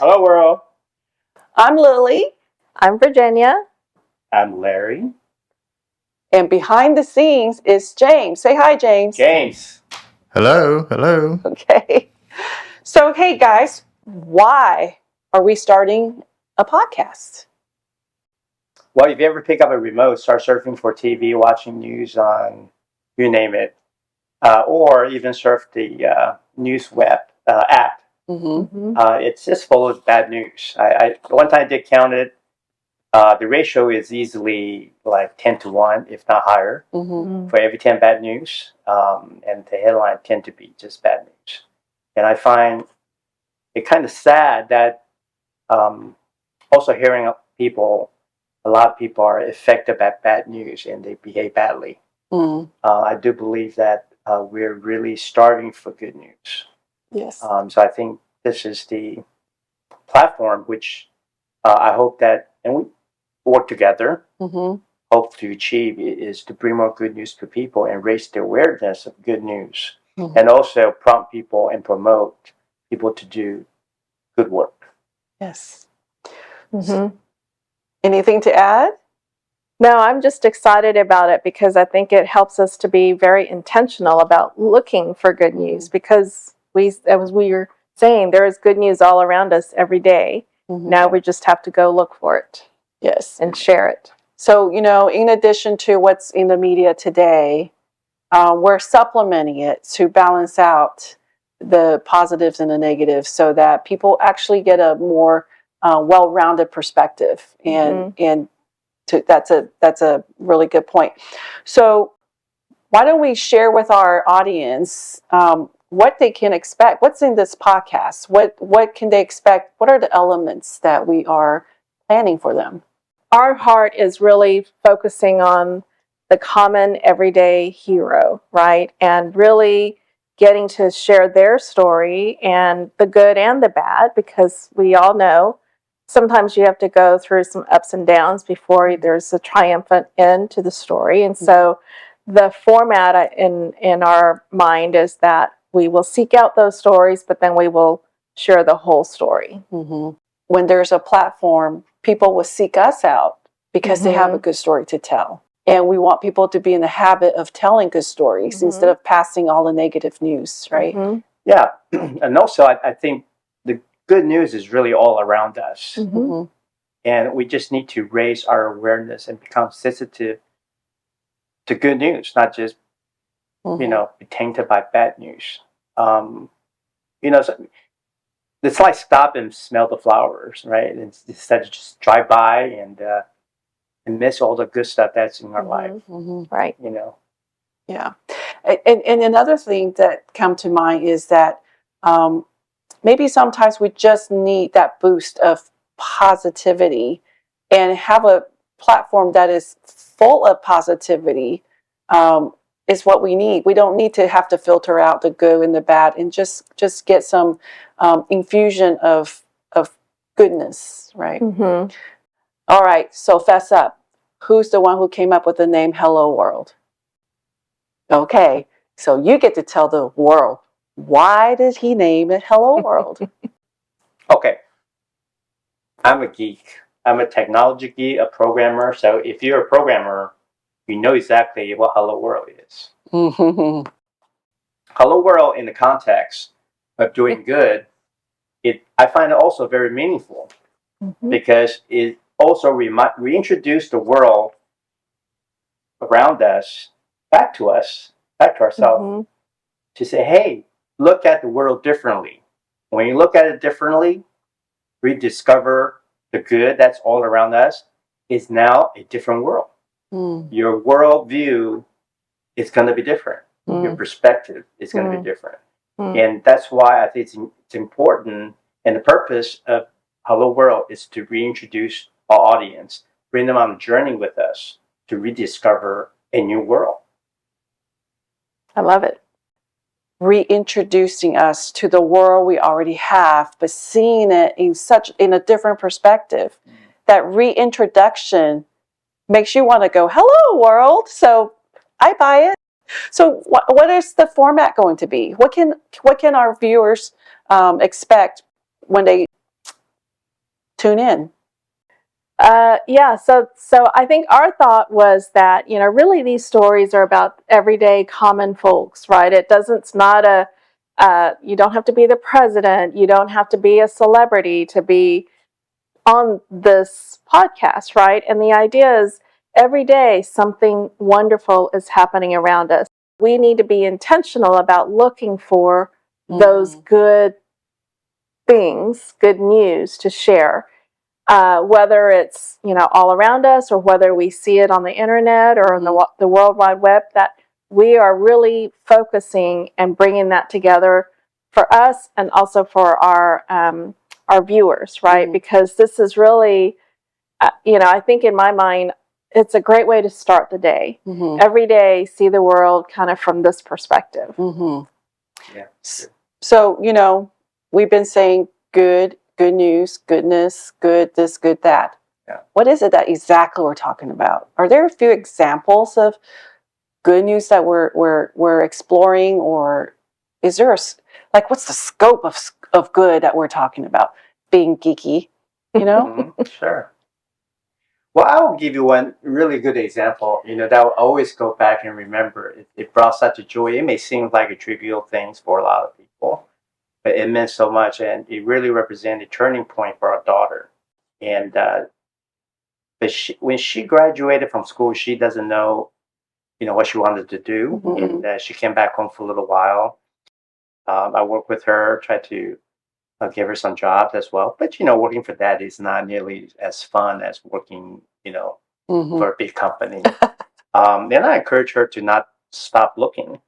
world. Hello, world. I'm Lily. I'm Virginia. I'm Larry. And behind the scenes is James. Say hi, James. James. Hello, hello. Okay. So, hey, guys, why are we starting a podcast? Well, if you ever pick up a remote, start surfing for TV, watching news on, you name it, or even surf the news web app, it's just full of bad news. One time I did count it. The ratio is easily like 10-1, if not higher, for every 10 bad news. And the headline tend to be just bad news. And I find it kind of sad that also hearing a lot of people are affected by bad news and they behave badly. I do believe that we're really starving for good news. Yes. So I think this is the platform which I hope that, and we work together, hope to achieve is to bring more good news to people and raise the awareness of good news, and also prompt people and promote people to do good work. Yes. Anything to add? No, I'm just excited about it because I think it helps us to be very intentional about looking for good news, because as we were saying, there is good news all around us every day. Now we just have to go look for it. Yes. And share it. So, in addition to what's in the media today, we're supplementing it to balance out the positives and the negatives so that people actually get a more well-rounded perspective. And that's a really good point. So why don't we share with our audience what they can expect? What's in this podcast? What can they expect? What are the elements that we are planning for them? Our heart is really focusing on the common everyday hero, right? And really getting to share their story, and the good and the bad, because we all know sometimes you have to go through some ups and downs before there's a triumphant end to the story. And so the format in our mind is that we will seek out those stories, but then we will share the whole story. When there's a platform, people will seek us out because they have a good story to tell. And we want people to be in the habit of telling good stories instead of passing all the negative news, right? Yeah. And also, I think the good news is really all around us. And we just need to raise our awareness and become sensitive to good news, not just, be tainted by bad news. So it's like stop and smell the flowers, right? Instead of just drive by and miss all the good stuff that's in our life. Right. Yeah. And another thing that come to mind is that maybe sometimes we just need that boost of positivity, and have a platform that is full of positivity is what we need. We don't need to have to filter out the good and the bad, and just get some infusion of goodness, right? All right, so fess up. Who's the one who came up with the name Hello World? Okay, so you get to tell the world, why did he name it Hello World? Okay. I'm a geek. I'm a technology geek, a programmer. So if you're a programmer, you know exactly what Hello World is. Hello World, in the context of doing good, I find it also very meaningful because it also reintroduced the world around us back to ourselves, to say, hey, look at the world differently. When you look at it differently, rediscover the good that's all around us, is now a different world. Your world view is going to be different. Your perspective is going to be different. And that's why I think it's important, and the purpose of Hello World is to reintroduce our audience, bring them on a journey with us to rediscover a new world. I love it. Reintroducing us to the world we already have, but seeing it in a different perspective. That reintroduction makes you want to go, hello world. So I buy it. So what is the format going to be? What can our viewers expect when they tune in. Yeah, so I think our thought was that, really these stories are about everyday common folks, right? It's not you don't have to be the president, you don't have to be a celebrity to be on this podcast, right? And the idea is every day something wonderful is happening around us. We need to be intentional about looking for those good things, good news to share. Whether it's all around us or whether we see it on the internet or on the World Wide Web, that we are really focusing and bringing that together for us and also for our viewers, right? Because this is really, I think in my mind, it's a great way to start the day. Every day, see the world kind of from this perspective. Yeah. So, we've been saying good news, goodness, good this, good that. Yeah. What is it that exactly we're talking about? Are there a few examples of good news that we're exploring, or is there what's the scope of good that we're talking about? Being geeky, Sure. Well, I will give you one really good example, that will always go back and remember. It brought such a joy. It may seem like a trivial thing for a lot of people, but it meant so much, and it really represented a turning point for our daughter. And when she graduated from school, she doesn't know, what she wanted to do, and she came back home for a little while. I worked with her, tried to give her some jobs as well. But, working for that is not nearly as fun as working, for a big company. Then I encouraged her to not stop looking.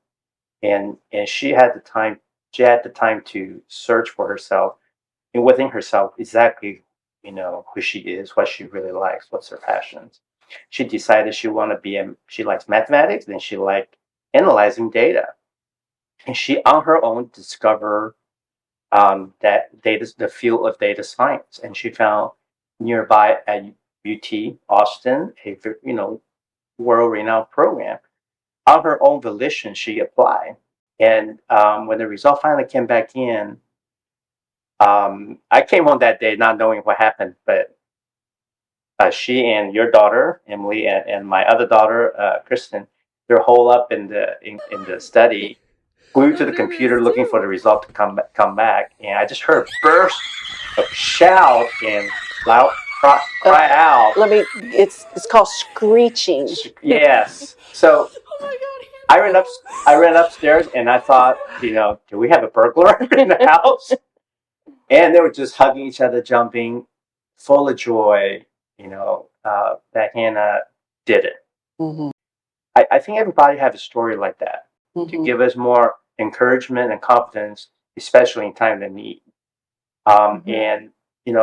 And she had the time to search for herself and within herself exactly, who she is, what she really likes, what's her passions. She decided she likes mathematics, and she liked analyzing data. And she on her own discovered the field of data science, and she found nearby at UT Austin a world-renowned program. On her own volition, she applied, and when the result finally came back in, I came home that day not knowing what happened, but she and your daughter Emily and my other daughter Kristen, they're holed up in the study, glued to the computer looking for the result to come back, and I just heard a burst of shout and loud cry out. It's called screeching. Yes. So I ran upstairs, and I thought, do we have a burglar in the house? And they were just hugging each other, jumping, full of joy, that Hannah did it. I think everybody has a story like that to give us more encouragement and confidence, especially in time of need. And,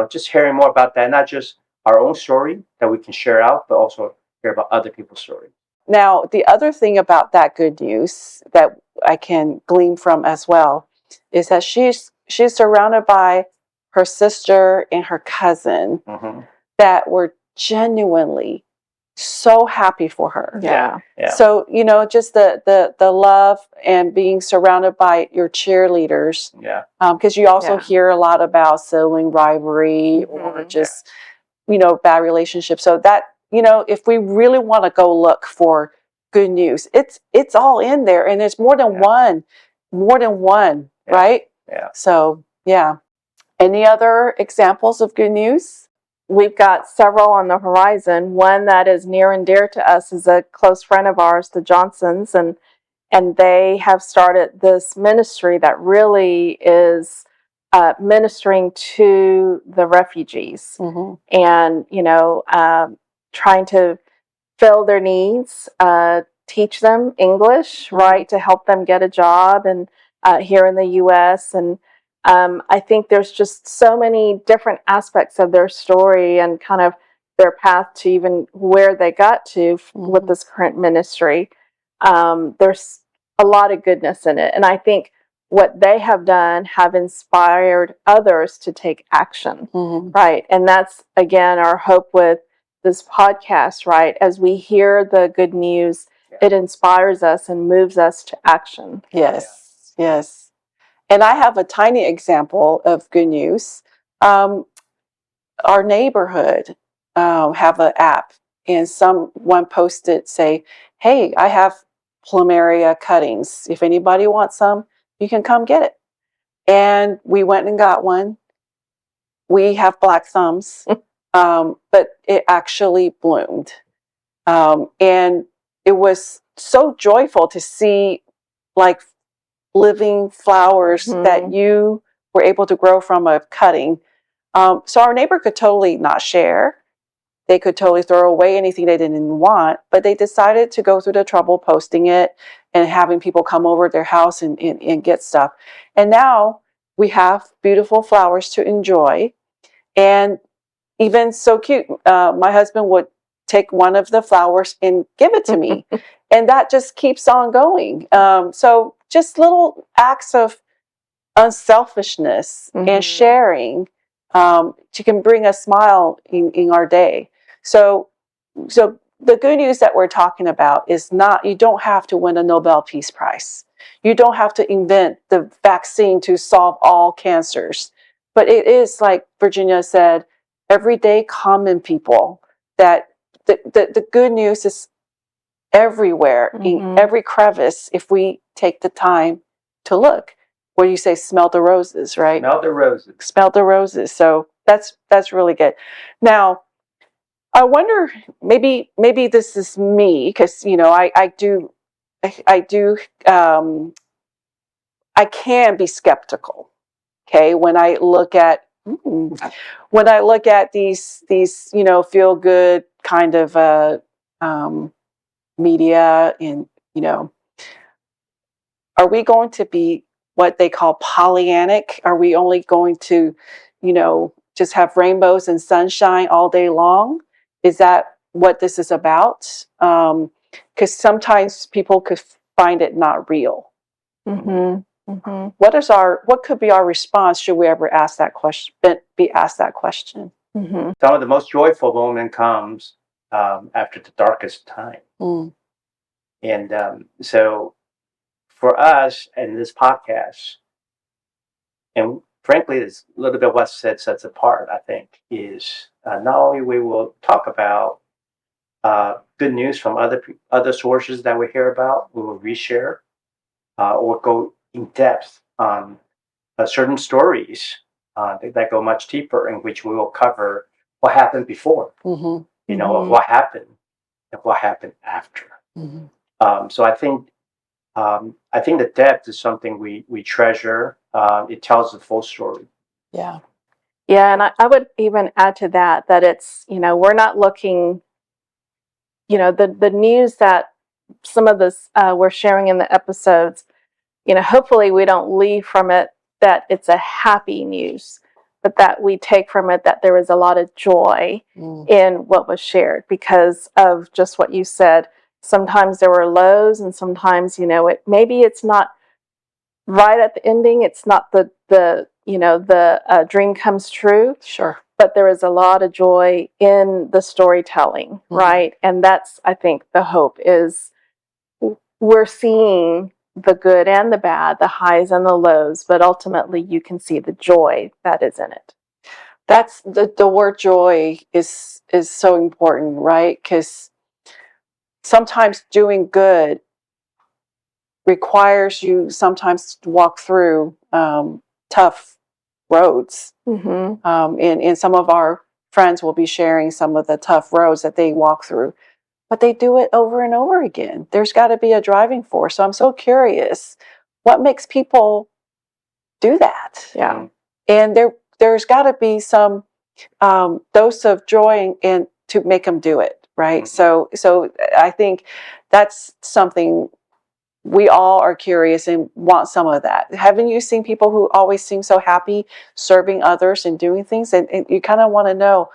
just hearing more about that, not just our own story that we can share out, but also hear about other people's stories. Now, the other thing about that good news that I can glean from as well is that she's surrounded by her sister and her cousin that were genuinely so happy for her. Yeah. So, just the love and being surrounded by your cheerleaders. Yeah. Because you also hear a lot about sibling rivalry or just, bad relationships. So that, if we really want to go look for good news, it's all in there, and there's more than one, right? Yeah. So, yeah. Any other examples of good news? We've got several on the horizon. One that is near and dear to us is a close friend of ours, the Johnsons, and they have started this ministry that really is ministering to the refugees and, trying to fill their needs, teach them English, right, to help them get a job and here in the U.S. And I think there's just so many different aspects of their story and kind of their path to even where they got to with this current ministry. There's a lot of goodness in it. And I think what they have done have inspired others to take action, right? And that's, again, our hope with this podcast, right? As we hear the good news, it inspires us and moves us to action. Yes. And I have a tiny example of good news. our neighborhood have an app, and someone posted, say, hey, I have plumeria cuttings. If anybody wants some, you can come get it. And we went and got one. We have black thumbs, but it actually bloomed. And it was so joyful to see like living flowers that you were able to grow from a cutting. So our neighbor could totally not share. They could totally throw away anything they didn't want, but they decided to go through the trouble posting it and having people come over their house and get stuff. And now we have beautiful flowers to enjoy. And even so cute, my husband would take one of the flowers and give it to me. And that just keeps on going. So just little acts of unselfishness and sharing can bring a smile in our day. So the good news that we're talking about is not, you don't have to win a Nobel Peace Prize. You don't have to invent the vaccine to solve all cancers. But it is, like Virginia said, everyday common people that the good news is everywhere, in every crevice, if we take the time to look. What do you say? Smell the roses, right? Smell the roses. Smell the roses. So that's really good. Now, I wonder, maybe this is me, because I can be skeptical. Okay, when I look at these feel good kind of media, and are we going to be what they call Pollyannic? Are we only going to just have rainbows and sunshine all day long? Is that what this is about? Because sometimes people could find it not real. What could be our response should we ever ask that question? Be asked that question. Some of the most joyful moment comes after the darkest time. And so for us in this podcast, and frankly, it's a little bit what sets us apart, I think, is not only we will talk about good news from other sources that we hear about, we will reshare or go in depth on certain stories that go much deeper, in which we will cover what happened before, of what happened and what happened after. So I think the depth is something we treasure. It tells the full story. Yeah. Yeah, and I would even add to that it's, we're not looking, the news that some of this we're sharing in the episodes, hopefully we don't leave from it that it's a happy news, but that we take from it that there was a lot of joy in what was shared, because of just what you said. Sometimes there were lows, and sometimes, maybe it's not right at the ending. It's not the dream comes true. Sure. But there is a lot of joy in the storytelling, right? And that's, I think, the hope is we're seeing the good and the bad, the highs and the lows, but ultimately you can see the joy that is in it. That's the word joy is so important, right? Because sometimes doing good requires you sometimes to walk through tough roads. And some of our friends will be sharing some of the tough roads that they walk through, but they do it over and over again. There's got to be a driving force. So I'm so curious, what makes people do that? Yeah. And there's got to be some dose of joy and to make them do it, right? So I think that's something we all are curious and want some of that. Haven't you seen people who always seem so happy serving others and doing things? And you kind of want to know,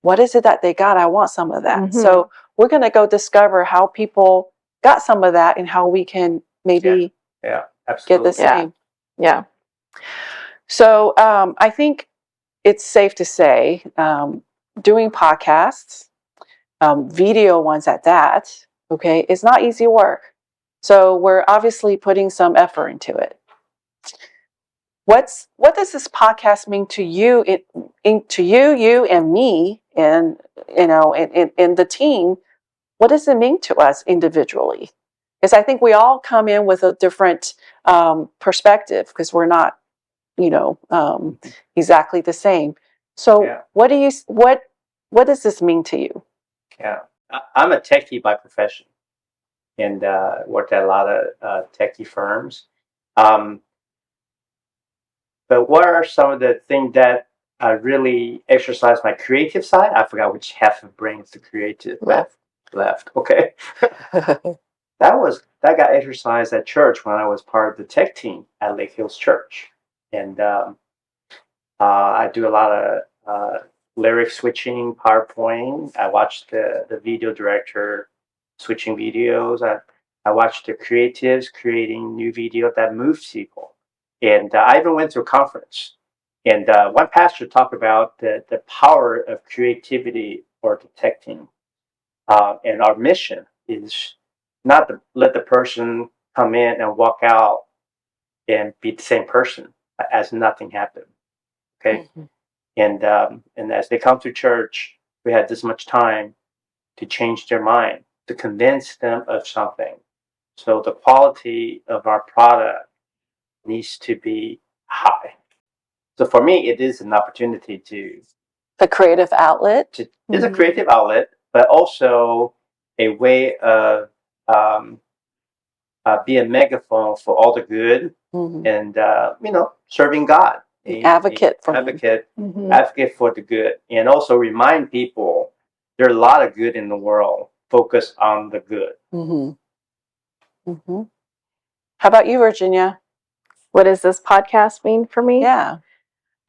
what is it that they got? I want some of that. So we're going to go discover how people got some of that and how we can maybe get the same. Yeah. So I think it's safe to say doing podcasts, video ones at that, okay, is not easy work. So we're obviously putting some effort into it. what does this podcast mean to you? To you and me, and and the team. What does it mean to us individually? Because I think we all come in with a different perspective because we're not, exactly the same. So, what does this mean to you? Yeah, I'm a techie by profession, and worked at a lot of techie firms. But what are some of the things that really exercise my creative side? I forgot which half of the brain is the creative. Left. Okay. That got exercised at church when I was part of the tech team at Lake Hills Church, and I do a lot of lyric switching, PowerPoint. I watched the video director switching videos. I watched the creatives creating new video that moves people. And I even went to a conference. And one pastor talked about the power of creativity for the tech team. And our mission is not to let the person come in and walk out and be the same person as nothing happened. Okay. Mm-hmm. And as they come to church, we had this much time to change their mind, to convince them of something. So the quality of our product needs to be high. So for me, it is an opportunity to... The creative outlet? It's a creative outlet, but also a way of be a megaphone for all the good, and, serving God. Advocate for the good, and also remind people there are a lot of good in the world. Focus on the good. How about you, Virginia? What does this podcast mean for me? Yeah.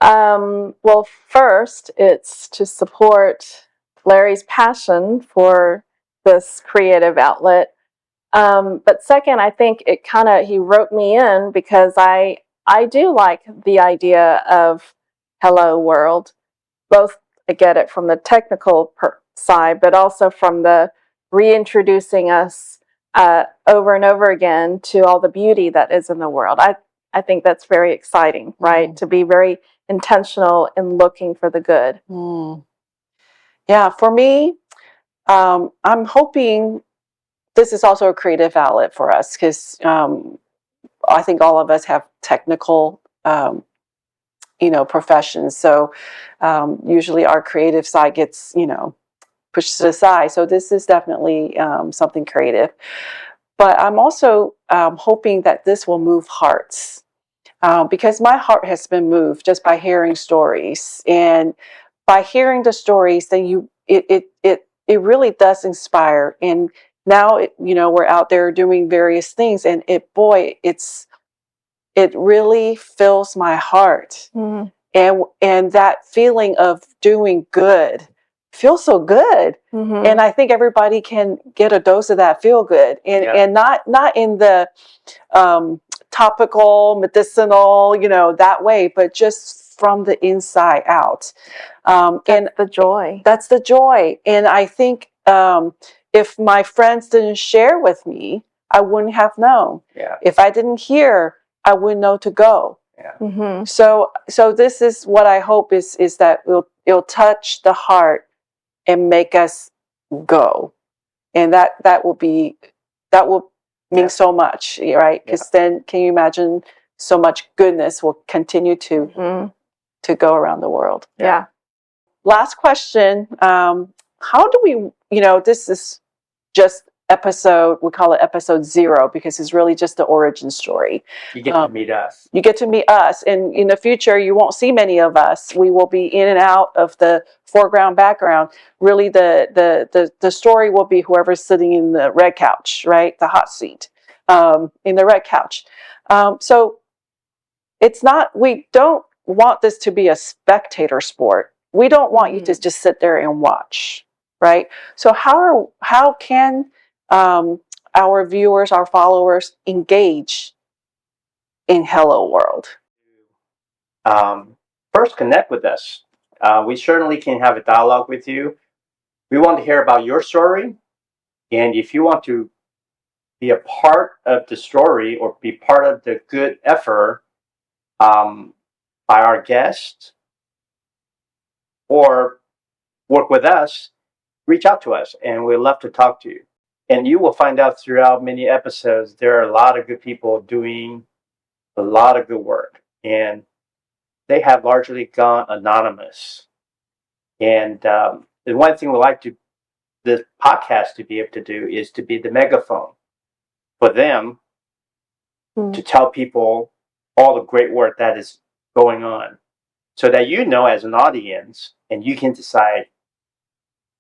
Well, first, it's to support Larry's passion for this creative outlet. But second, I think he wrote me in because I do like the idea of Hello World. Both I get it from the technical side, but also from the reintroducing us over and over again to all the beauty that is in the world. I think that's very exciting, right? To be very intentional in looking for the good. Yeah, for me, I'm hoping this is also a creative outlet for us because I think all of us have technical, professions. So usually our creative side gets, pushed aside. So this is definitely something creative. But I'm also hoping that this will move hearts because my heart has been moved just by hearing stories. And by hearing the stories, then it really does inspire. And now, we're out there doing various things, and it really fills my heart. And that feeling of doing good feels so good. And I think everybody can get a dose of that feel good, and not in the topical, medicinal, that way, but just from the inside out. That's the joy. That's the joy. And I think if my friends didn't share with me, I wouldn't have known. Yeah. If I didn't hear, I wouldn't know to go. Yeah. So this is what I hope is that it'll touch the heart and make us go, and that will mean so much, right? Because then, can you imagine so much goodness will continue to go around the world? Yeah. Last question. How do we, this is just we call it episode 0 because it's really just the origin story. You get to meet us. You get to meet us. And in the future, you won't see many of us. We will be in and out of the foreground, background. Really, the story will be whoever's sitting in the red couch, right? The hot seat in the red couch. So we don't want this to be a spectator sport. We don't want you to just sit there and watch, right? So how can our viewers, our followers engage in Hello World? First, connect with us. We certainly can have a dialogue with you. We want to hear about your story. And if you want to be a part of the story or be part of the good effort, by our guests or work with us, reach out to us and we'd love to talk to you. And you will find out throughout many episodes, there are a lot of good people doing a lot of good work. And they have largely gone anonymous. And the one thing we like to this podcast to be able to do is to be the megaphone for them to tell people all the great work that is going on, so that you know as an audience and you can decide,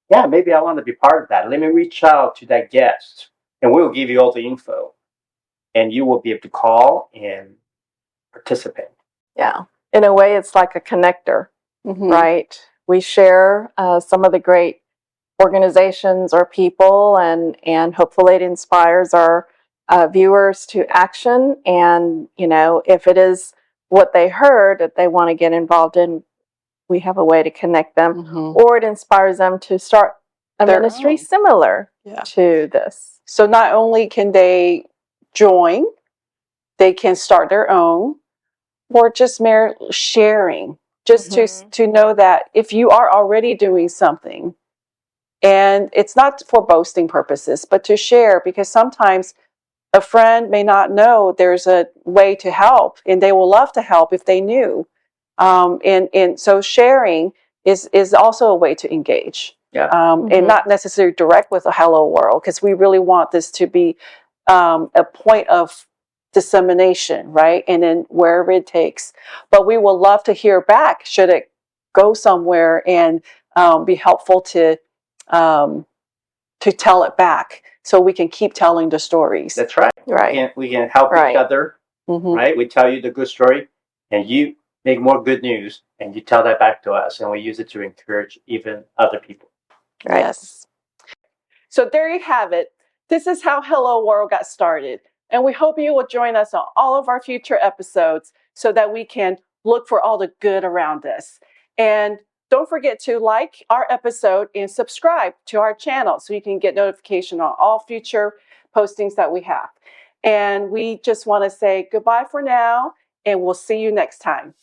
yeah, maybe I want to be part of that. Let me reach out to that guest and we'll give you all the info and you will be able to call and participate. Yeah. In a way, it's like a connector, Mm-hmm. right? We share some of the great organizations or people, and hopefully it inspires our viewers to action. And, you know, if it is what they heard that they want to get involved in, we have a way to connect them, or it inspires them to start a Their ministry own. similar Yeah. to this. So not only can they join, they can start their own, or just mere sharing, just to know that if you are already doing something, and it's not for boasting purposes, but to share, because sometimes a friend may not know there's a way to help, and they will love to help if they knew. And so sharing is also a way to engage. Yeah. And not necessarily direct with a hello world, because we really want this to be a point of dissemination, right? And then wherever it takes. But we will love to hear back should it go somewhere and be helpful to tell it back, so we can keep telling the stories. That's right. Right. We can help each other, right? We tell you the good story and you make more good news and you tell that back to us and we use it to encourage even other people. Right. Yes. So there you have it. This is how Hello World got started. And we hope you will join us on all of our future episodes so that we can look for all the good around us. And don't forget to like our episode and subscribe to our channel so you can get notification on all future postings that we have. And we just want to say goodbye for now, and we'll see you next time.